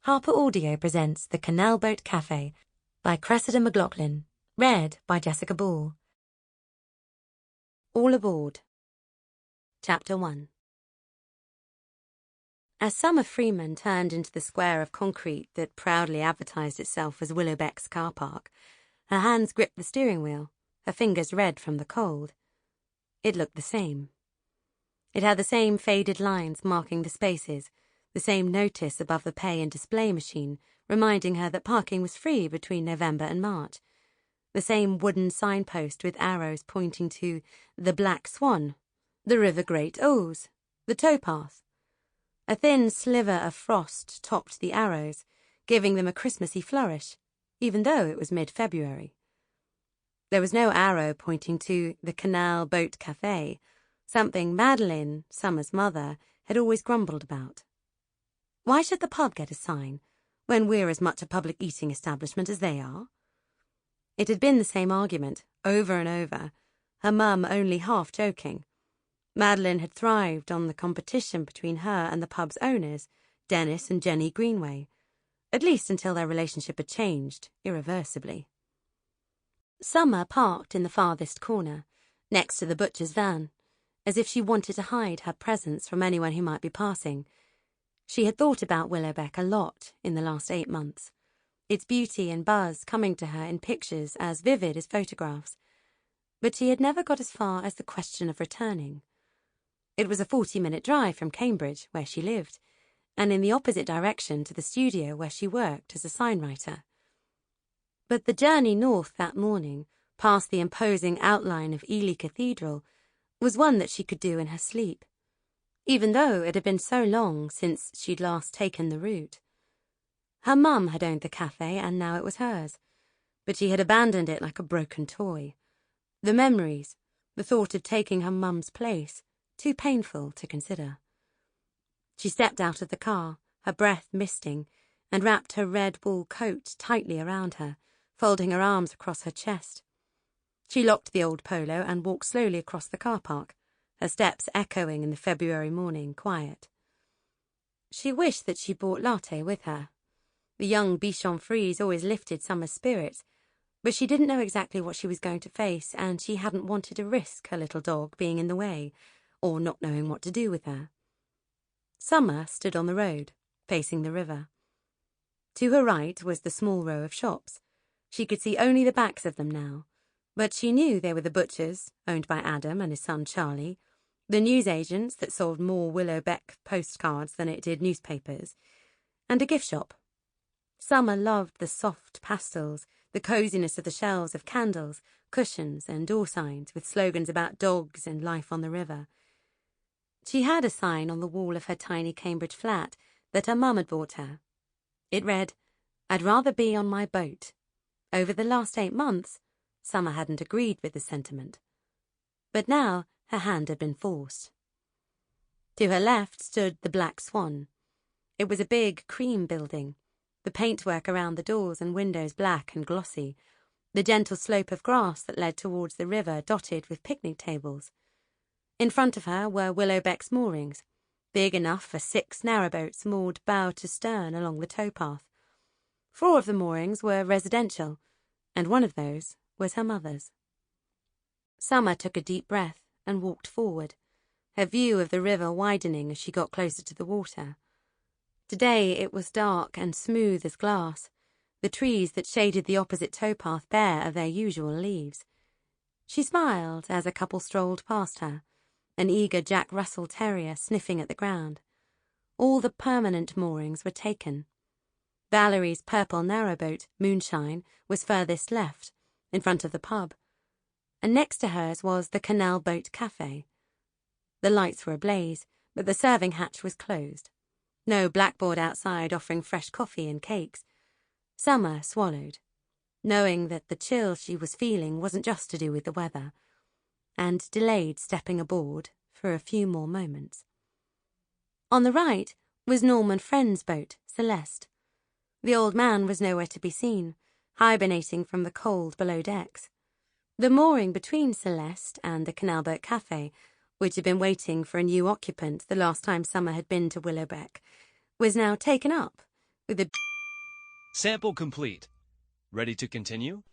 Harper Audio presents The Canal Boat Café by Cressida McLaughlin, read by Jessica Ball. All Aboard. Chapter 1. As Summer Freeman turned into the square of concrete that proudly advertised itself as Willowbeck's car park, her hands gripped the steering wheel, her fingers red from the cold. It looked the same. It had the same faded lines marking the spaces, the same notice above the pay and display machine reminding her that parking was free between November and March, the same wooden signpost with arrows pointing to the Black Swan, the River Great Ouse, the towpath. A thin sliver of frost topped the arrows, giving them a Christmassy flourish, even though it was mid-February. There was no arrow pointing to the Canal Boat Café, something Madeline, Summer's mother, had always grumbled about. Why should the pub get a sign, when we're as much a public eating establishment as they are? It had been the same argument, over and over, her mum only half joking. Madeline had thrived on the competition between her and the pub's owners, Dennis and Jenny Greenway, at least until their relationship had changed, irreversibly. Summer parked in the farthest corner, next to the butcher's van, as if she wanted to hide her presence from anyone who might be passing. She had thought about Willowbeck a lot in the last 8 months, its beauty and buzz coming to her in pictures as vivid as photographs, but she had never got as far as the question of returning. It was a 40-minute drive from Cambridge, where she lived, and in the opposite direction to the studio where she worked as a signwriter. But the journey north that morning, past the imposing outline of Ely Cathedral, was one that she could do in her sleep, even though it had been so long since she'd last taken the route. Her mum had owned the cafe, and now it was hers, but she had abandoned it like a broken toy. The memories, the thought of taking her mum's place, too painful to consider. She stepped out of the car, her breath misting, and wrapped her red wool coat tightly around her, folding her arms across her chest. She locked the old polo and walked slowly across the car park, her steps echoing in the February morning quiet. She wished that she brought Latte with her. The young Bichon Frise always lifted Summer's spirits, but she didn't know exactly what she was going to face, and she hadn't wanted to risk her little dog being in the way, or not knowing what to do with her. Summer stood on the road, facing the river. To her right was the small row of shops. She could see only the backs of them now, but she knew they were the butchers, owned by Adam and his son Charlie, the newsagents that sold more Willowbeck postcards than it did newspapers, and a gift shop. Summer loved the soft pastels, the coziness of the shelves of candles, cushions, and door signs with slogans about dogs and life on the river. She had a sign on the wall of her tiny Cambridge flat that her mum had bought her. It read, "I'd rather be on my boat." Over the last 8 months, Summer hadn't agreed with the sentiment. But now her hand had been forced. To her left stood the Black Swan. It was a big cream building, the paintwork around the doors and windows black and glossy, the gentle slope of grass that led towards the river dotted with picnic tables. In front of her were Willowbeck's moorings, big enough for 6 narrowboats moored bow to stern along the towpath. 4 of the moorings were residential, and one of those was her mother's. Summer took a deep breath and walked forward, her view of the river widening as she got closer to the water. Today it was dark and smooth as glass, the trees that shaded the opposite towpath bare of their usual leaves. She smiled as a couple strolled past her, an eager Jack Russell Terrier sniffing at the ground. All the permanent moorings were taken. Valerie's purple narrowboat, Moonshine, was furthest left, in front of the pub, and next to hers was the Canal Boat Café. The lights were ablaze, but the serving hatch was closed. No blackboard outside offering fresh coffee and cakes. Summer swallowed, knowing that the chill she was feeling wasn't just to do with the weather, and delayed stepping aboard for a few more moments. On the right was Norman Friend's boat, Celeste. The old man was nowhere to be seen, hibernating from the cold below decks. The mooring between Celeste and the Canal Boat Café, which had been waiting for a new occupant the last time Summer had been to Willowbeck, was now taken up with a Sample complete. Ready to continue?